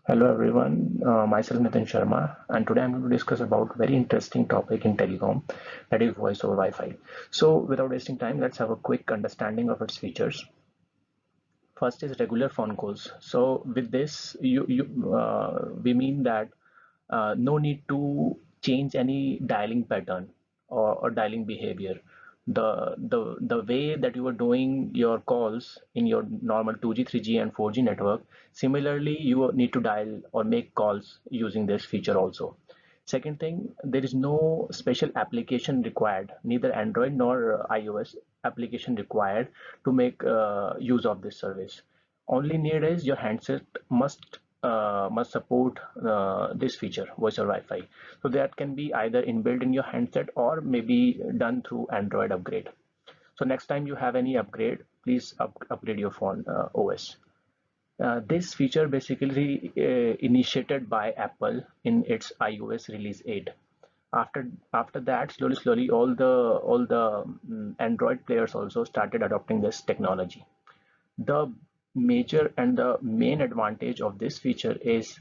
Hello everyone, myself Nitin Sharma, and today I'm going to discuss about very interesting topic in telecom, that is voice over Wi-Fi. So without wasting time, let's have a quick understanding of its features. First is regular phone calls. So with this, we mean that no need to change any dialing pattern or dialing behavior. The way that you are doing your calls in your normal 2G, 3G, and 4G network, similarly you need to dial or make calls using this feature also. Second thing, there is no special application required, neither Android nor iOS application required to make use of this service. Only need is your handset must support this feature, voice over Wi-Fi. So that can be either inbuilt in your handset or maybe done through Android upgrade. So next time you have any upgrade, please upgrade your phone OS. This feature basically initiated by Apple in its iOS release 8. After that, slowly, all the Android players also started adopting this technology. The major and the main advantage of this feature is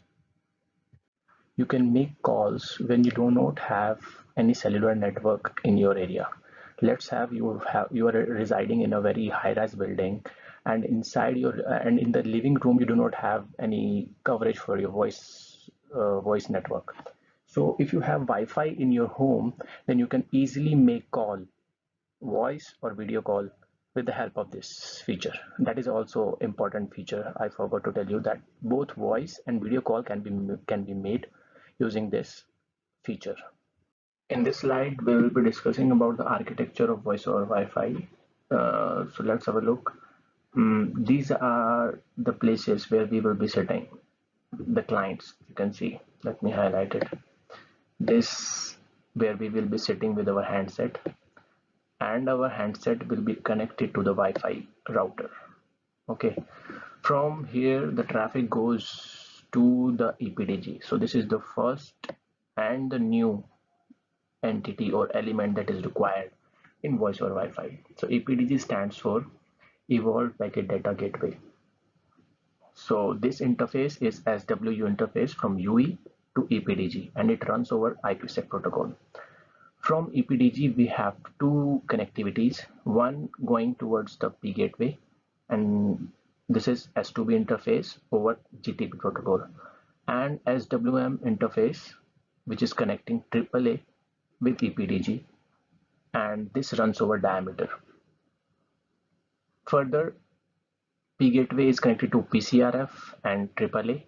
you can make calls when you do not have any cellular network in your area. Let's have you are residing in a very high-rise building, and inside your and in the living room you do not have any coverage for your voice network. So if you have Wi-Fi in your home, then you can easily make call, voice or video call with the help of this feature. That is also important feature. I forgot to tell you that both voice and video call can be made using this feature. In this slide, we will be discussing about the architecture of voice over Wi-Fi. So let's have a look. These are the places where we will be sitting. The clients, you can see. Let me highlight it. This where we will be sitting with our handset, and our handset will be connected to the Wi-Fi router. Okay, from here the traffic goes to the EPDG. So this is the first and the new entity or element that is required in voice over Wi-Fi. So EPDG stands for Evolved Packet Data Gateway. So this interface is SWU interface from UE to EPDG, and it runs over IPsec protocol. From EPDG, we have two connectivities, one going towards the P gateway, and this is S2B interface over GTP protocol, and SWM interface, which is connecting AAA with EPDG, and this runs over diameter. Further, P gateway is connected to PCRF and AAA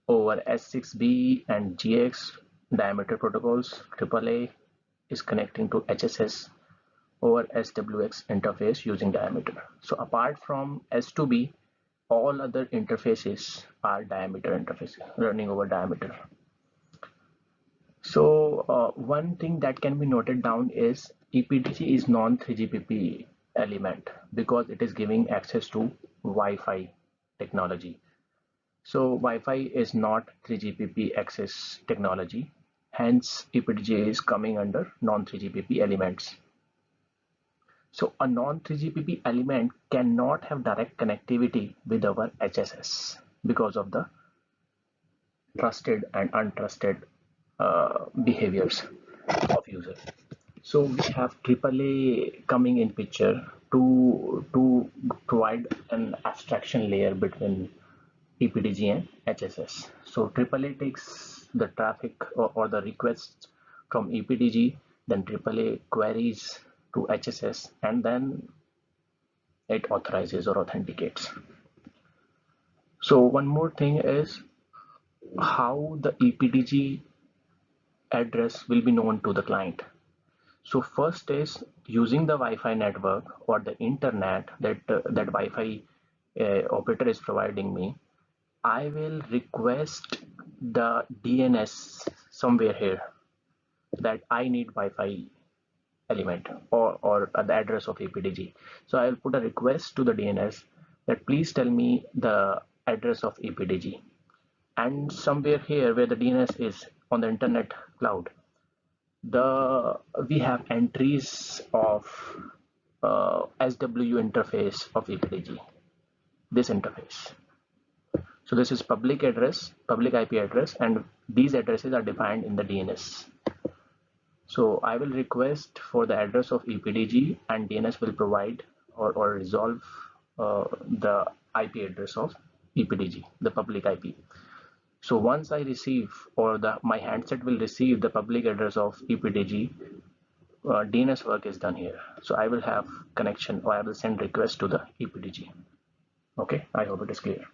over S6B and GX diameter protocols. AAA is connecting to HSS over SWX interface using diameter. So apart from S2B, all other interfaces are diameter interfaces running over diameter. So one thing that can be noted down is EPDG is non-3GPP element because it is giving access to Wi-Fi technology. So Wi-Fi is not 3GPP access technology. Hence, EPDG is coming under non-3GPP elements. So a non-3GPP element cannot have direct connectivity with our HSS because of the trusted and untrusted behaviors of user. So we have AAA coming in picture to provide an abstraction layer between EPDG and HSS. So AAA takes the traffic or the requests from EPDG, then AAA queries to HSS, and then it authorizes or authenticates. So one more thing is how the EPDG address will be known to the client. So first is using the Wi-Fi network or the internet that Wi-Fi operator is providing me. I will request the DNS somewhere here that I need Wi-Fi element or the address of EPDG. So I will put a request to the DNS that please tell me the address of EPDG. And somewhere here where the DNS is on the internet cloud, we have entries of SWU interface of EPDG, this interface. So this is public address, public IP address, and these addresses are defined in the DNS. So I will request for the address of EPDG, and DNS will provide or resolve the IP address of EPDG, the public IP. So once I receive, or my handset will receive the public address of EPDG, DNS work is done here. So I will have connection, or I will send request to the EPDG. Okay, I hope it is clear.